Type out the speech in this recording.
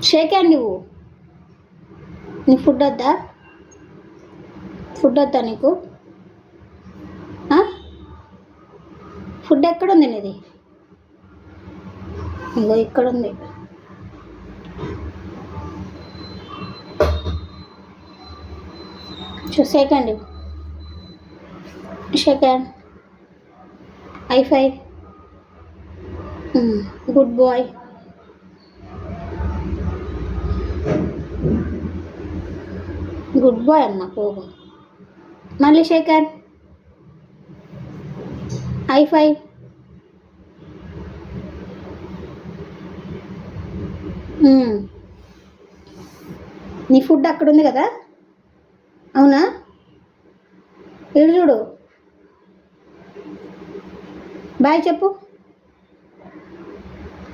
Shake hand నువ్వు. నీకు food వద్దా? ఫుడ్ వద్దా నీకు? ఫుడ్ ఎక్కడుంది నీది? ఇగో ఇక్కడుంది. Shake hand. Shake hand. Hi-fi. Good boy. Good boy అమ్మ. పోగు. మళ్ళీ షేక్ హ్యాండ్. హై-ఫై. నీ ఫుడ్ అక్కడ ఉంది కదా, అవునా? ఇటు చూడు. బాయ్ చెప్పు.